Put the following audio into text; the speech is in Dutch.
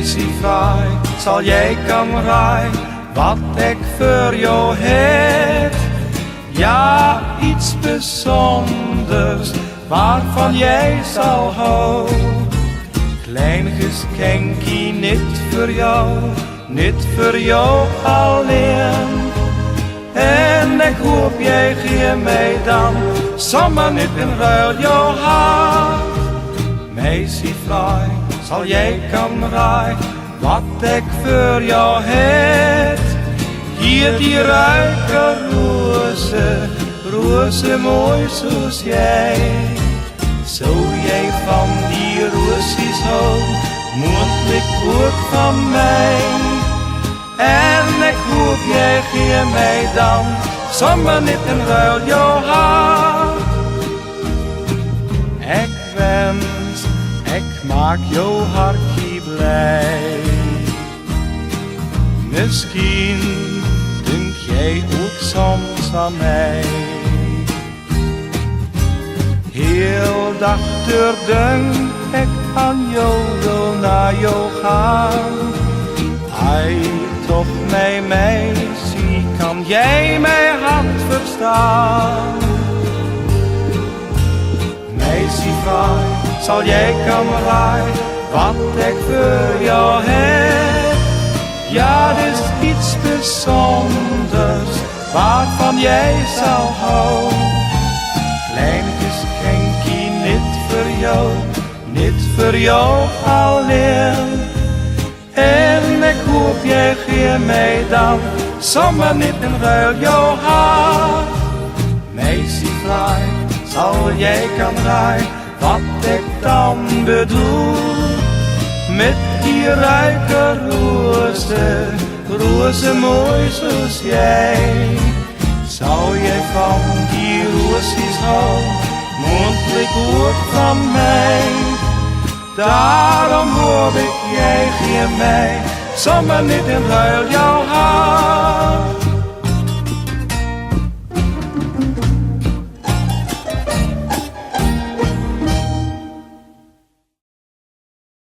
Meisje vrij, zal jij kan rij, wat ik voor jou heb. Ja, iets bijzonders, waarvan jij zal houden. Klein geschenkje, niet voor jou alleen. En ik hoop jij geeft mij dan, zomaar niet in ruil jouw hart. Meisje vrij, zal jij kan rij, wat ik voor jou heb. Hier die ruike roze mooi zoals jij. Zo jij van die roosjes houdt, mondelijk ook van mij. En ik hoop jij geeft mij dan, zomaar niet in ruil jouw hart. Ik wens, ik maak jouw hartje blij. Misschien denk jij ook soms aan mij. Heel dag door denk ik aan jou, wil naar jou gaan. Hij toch mijn meisje, kan jij mijn hart verstaan? Meisje vrij, zal jij kan rij, wat ik voor jou heb. Ja, dit is iets bijzonders, waarvan jij zal houden. Klein geschenkje, niet voor jou alleen. En ik hoop jij geeft mij dan, zomaar niet in ruil jouw hart. Meisje vrij, zal jij kan rij, wat ik dan bedoel. Met die ruike roze mooi zoals jij. Zou jij van die roosjes houden, mondelijk ook van mij. Daarom hoop ik jij geeft mij, zomaar niet in ruil jouw hart.